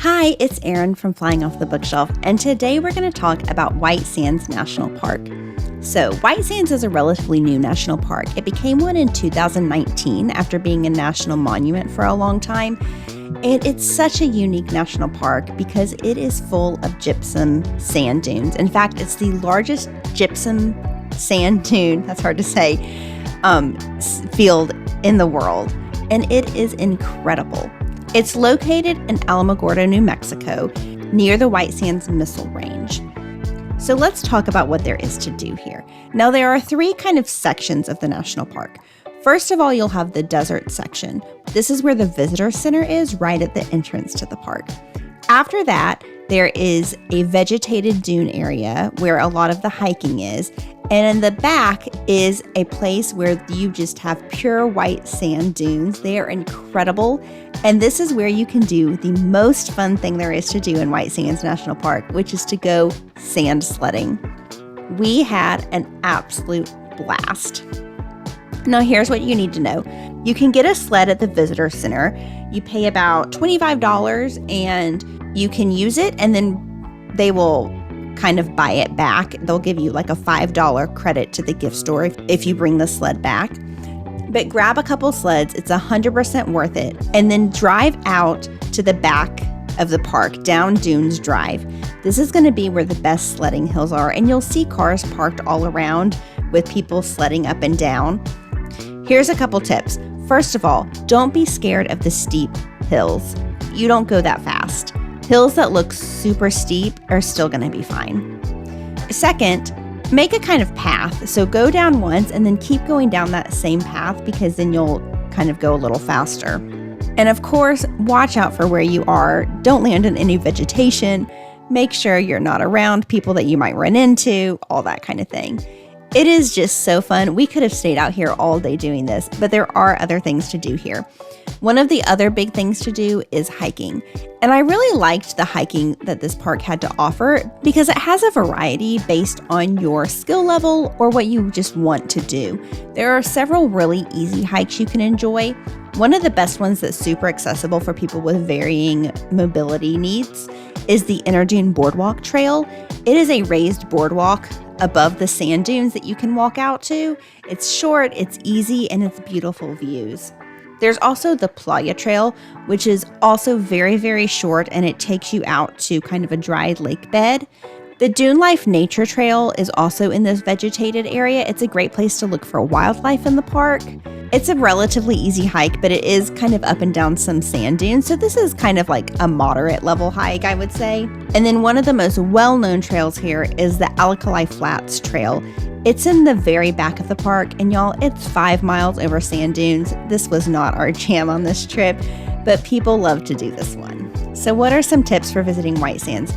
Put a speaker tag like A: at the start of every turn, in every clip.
A: Hi, it's Erin from Flying Off the Bookshelf, and today we're going to talk about White Sands National Park. So, White Sands is a relatively new national park. It became one in 2019 after being a national monument for a long time. And it's such a unique national park because it is full of gypsum sand dunes. In fact, it's the largest gypsum sand dune, that's hard to say, field in the world. And it is incredible. It's located in Alamogordo, New Mexico, near the White Sands Missile Range. So let's talk about what there is to do here. Now, there are three kind of sections of the national park. First of all, you'll have the desert section. This is where the visitor center is, right at the entrance to the park. After that, there is a vegetated dune area where a lot of the hiking is. And in the back is a place where you just have pure white sand dunes. They are incredible. And this is where you can do the most fun thing there is to do in White Sands National Park, which is to go sand sledding. We had an absolute blast. Now, here's what you need to know. You can get a sled at the visitor center. You pay about $25 and you can use it, and then they will kind of buy it back. They'll give you like a $5 credit to the gift store if you bring the sled back. But grab a couple sleds, it's 100% worth it, and then drive out to the back of the park, down Dunes Drive. This is going to be where the best sledding hills are, and you'll see cars parked all around with people sledding up and down. Here's a couple tips. First of all, don't be scared of the steep hills. You don't go that fast. Hills that look super steep are still going to be fine. Second, make a kind of path. So go down once and then keep going down that same path, because then you'll kind of go a little faster. And of course, watch out for where you are. Don't land in any vegetation. Make sure you're not around people that you might run into, all that kind of thing. It is just so fun. We could have stayed out here all day doing this, but there are other things to do here. One of the other big things to do is hiking. And I really liked the hiking that this park had to offer because it has a variety based on your skill level or what you just want to do. There are several really easy hikes you can enjoy. One of the best ones that's super accessible for people with varying mobility needs is the Inner Dune Boardwalk Trail. It is a raised boardwalk above the sand dunes that you can walk out to. It's short, it's easy, and it's beautiful views. There's also the Playa Trail, which is also very, very short, and it takes you out to kind of a dry lake bed. The Dune Life Nature Trail is also in this vegetated area. It's a great place to look for wildlife in the park. It's a relatively easy hike, but it is kind of up and down some sand dunes. So this is kind of like a moderate level hike, I would say. And then one of the most well-known trails here is the Alkali Flats Trail. It's in the very back of the park, and y'all, it's 5 miles over sand dunes. This was not our jam on this trip, but people love to do this one. So what are some tips for visiting White Sands?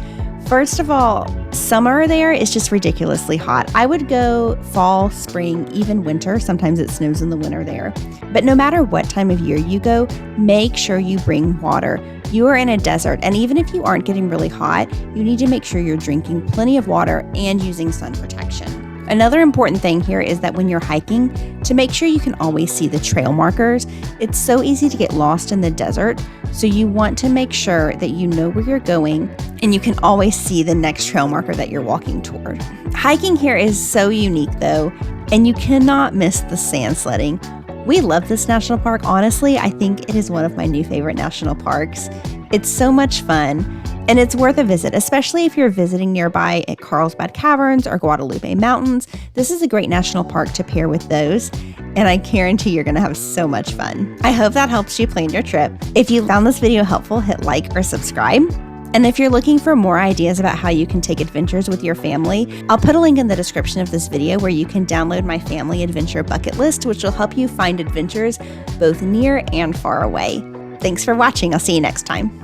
A: First of all, summer there is just ridiculously hot. I would go fall, spring, even winter. Sometimes it snows in the winter there. But no matter what time of year you go, make sure you bring water. You are in a desert, and even if you aren't getting really hot, you need to make sure you're drinking plenty of water and using sun protection. Another important thing here is that when you're hiking, to make sure you can always see the trail markers. It's so easy to get lost in the desert, so you want to make sure that you know where you're going and you can always see the next trail marker that you're walking toward. Hiking here is so unique though, and you cannot miss the sand sledding. We love this national park. Honestly, I think it is one of my new favorite national parks. It's so much fun. And it's worth a visit, especially if you're visiting nearby at Carlsbad Caverns or Guadalupe Mountains. This is a great national park to pair with those, and I guarantee you're going to have so much fun. I hope that helps you plan your trip. If you found this video helpful, hit like or subscribe. And if you're looking for more ideas about how you can take adventures with your family, I'll put a link in the description of this video where you can download my family adventure bucket list, which will help you find adventures both near and far away. Thanks for watching. I'll see you next time.